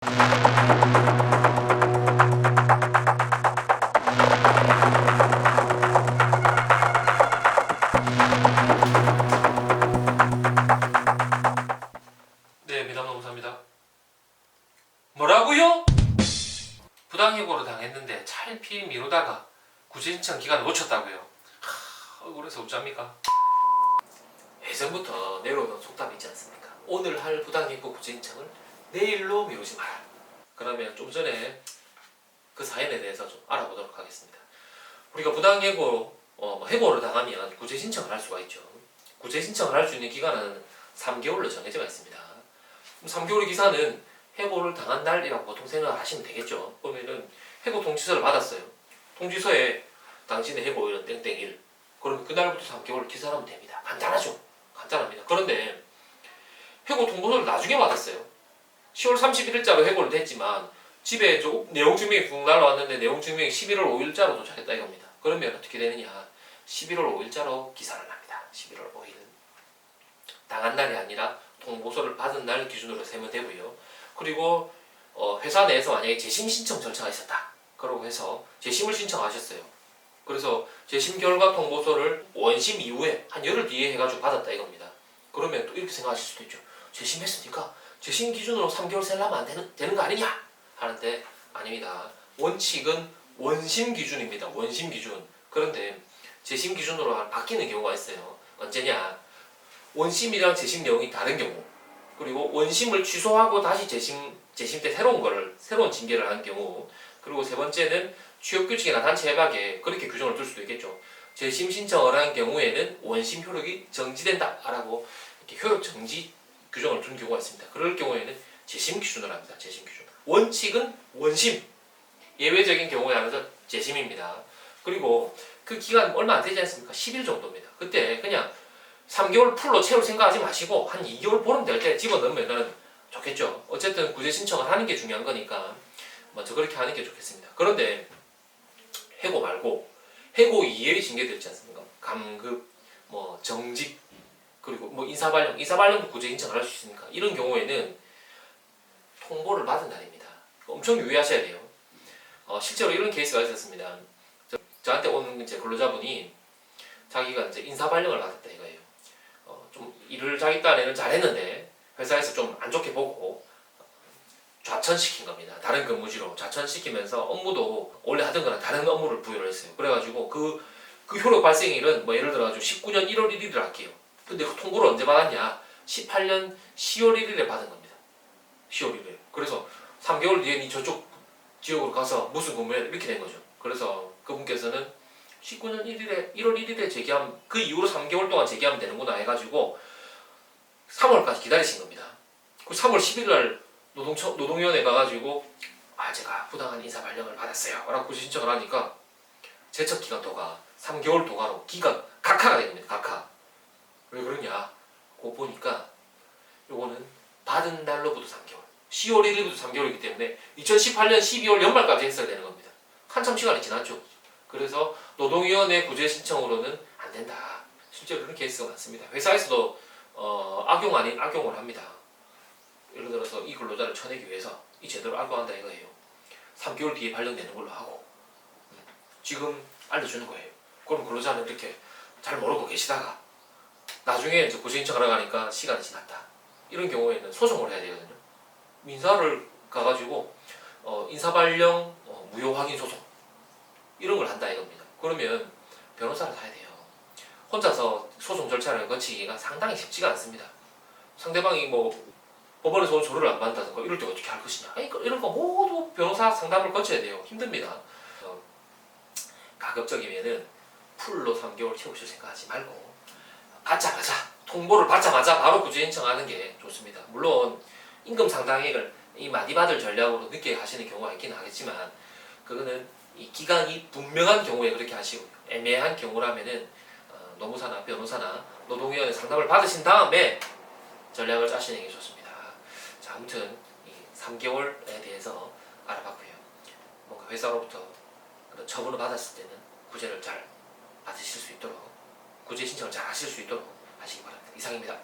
네, 미남노무사입니다. 뭐라고요? 부당해고를 당했는데 차일피일 미루다가 구제신청 기간을 놓쳤다고요? 억울해서 어쩝니까? 예전부터 내려오는 속담이 있지 않습니까? 오늘 할 부당해고 구제신청을 내일로 미루지 마라. 그러면 좀 전에 그 사연에 대해서 좀 알아보도록 하겠습니다. 우리가 부당해고, 해고를 당하면 구제신청을 할 수가 있죠. 구제신청을 할 수 있는 기간은 3개월로 정해져 있습니다. 3개월의 기간은 해고를 당한 날이라고 보통 생각하시면 되겠죠. 그러면은 해고 통지서를 받았어요. 통지서에 당신의 해고일은 땡땡일. 그러면 그날부터 3개월 기산하면 됩니다. 간단하죠. 간단합니다. 그런데 해고 통보서를 나중에 받았어요. 10월 31일자로 해고를 됐지만 집에 내용 증명이 훅 날라왔는데 내용 증명이 11월 5일자로 도착했다 이겁니다. 그러면 어떻게 되느냐? 11월 5일자로 기산을 합니다. 11월 5일. 당한 날이 아니라 통보서를 받은 날 기준으로 세면 되고요. 그리고 회사 내에서 만약에 재심 신청 절차가 있었다. 그러고 해서 재심을 신청하셨어요. 그래서 재심 결과 통보서를 원심 이후에 한 열흘 뒤에 해가지고 받았다 이겁니다. 그러면 또 이렇게 생각하실 수도 있죠. 재심했으니까 재심 기준으로 3개월 세려면 안 되는 거 아니냐? 하는데 아닙니다. 원칙은 원심 기준입니다. 원심 기준. 그런데 재심 기준으로 바뀌는 경우가 있어요. 언제냐? 원심이랑 재심 내용이 다른 경우, 그리고 원심을 취소하고 다시 재심 때 새로운 징계를 하는 경우, 그리고 세 번째는 취업규칙이나 단체 협약에 그렇게 규정을 둘 수도 있겠죠. 재심 신청을 한 경우에는 원심 효력이 정지된다라고 이렇게 효력 정지 규정을 둔 경우가 있습니다. 그럴 경우에는 재심 기준으로 합니다. 재심 기준. 원칙은 원심, 예외적인 경우에 한해서 재심입니다. 그리고 그 기간 얼마 안 되지 않습니까? 10일 정도입니다. 그때 그냥 3개월 풀로 채울 생각하지 마시고 한 2개월 보름 될 때 집어넣으면 좋겠죠. 어쨌든 구제 신청을 하는 게 중요한 거니까 먼저 그렇게 하는 게 좋겠습니다. 그런데 해고 말고 해고 이외의 징계들 있지 않습니까? 감급, 정직, 그리고 인사발령도 구제 신청을 할 수 있으니까 이런 경우에는 통보를 받은 날입니다. 엄청 유의하셔야 돼요. 실제로 이런 케이스가 있었습니다. 저한테 온 이제 근로자분이 자기가 이제 인사발령을 받았다 이거예요. 좀 일을 자기 딴에는 잘했는데 회사에서 좀 안 좋게 보고 좌천시킨 겁니다. 다른 근무지로 좌천시키면서 업무도 원래 하던 거랑 다른 업무를 부여를 했어요. 그래가지고 그 효력 발생일은 예를 들어가지고 19년 1월 1일을 할게요. 근데 그 통보를 언제 받았냐? 18년 10월 1일에 받은 겁니다. 10월 1일. 그래서 3개월 뒤에 니 저쪽 지역으로 가서 무슨 근무해? 이렇게 된 거죠. 그래서 그분께서는 19년 1월 1일에 제기하면 그 이후로 3개월 동안 제기하면 되는구나 해가지고 3월까지 기다리신 겁니다. 그 3월 10일 날 노동위원회 가가지고 제가 부당한 인사발령을 받았어요 라고 구제 신청을 하니까 제척기간 도가 3개월 도가로 각하가 된 겁니다. 각하. 왜 그러냐? 그거 보니까 요거는 받은 날로부터 3개월, 10월 1일부터 3개월이기 때문에 2018년 12월 연말까지 했어야 되는 겁니다. 한참 시간이 지났죠. 그래서 노동위원회 구제 신청으로는 안 된다. 실제로 그런 케이스가 많습니다. 회사에서도 악용 아닌 악용을 합니다. 예를 들어서 이 근로자를 쳐내기 위해서 이 제도를 악용한다 이거예요. 3개월 뒤에 발령되는 걸로 하고 지금 알려주는 거예요. 그럼 근로자는 이렇게 잘 모르고 계시다가 나중에 이제 구제 신청하러 가니까 시간이 지났다. 이런 경우에는 소송을 해야 되거든요. 민사를 가가지고 인사발령 무효 확인 소송 이런 걸 한다 이겁니다. 그러면 변호사를 사야 돼요. 혼자서 소송 절차를 거치기가 상당히 쉽지가 않습니다. 상대방이 법원에서 온 조를 안 받는다든가 이럴 때 어떻게 할 것이냐. 이런 거 모두 변호사 상담을 거쳐야 돼요. 힘듭니다. 가급적이면은 풀로 3개월 채우실 생각하지 말고 통보를 받자마자 바로 구제 신청하는 게 좋습니다. 물론 임금 상당액을 많이 받을 전략으로 늦게 하시는 경우가 있긴 하겠지만 그거는 이 기간이 분명한 경우에 그렇게 하시고 애매한 경우라면은 노무사나 변호사나 노동위원회 상담을 받으신 다음에 전략을 짜시는 게 좋습니다. 자, 아무튼 이 3개월에 대해서 알아봤고요. 뭔가 회사로부터 그런 처분을 받았을 때는 구제를 잘 받으실 수 있도록 구제 신청을 잘 하실 수 있도록 하시기 바랍니다. 이상입니다.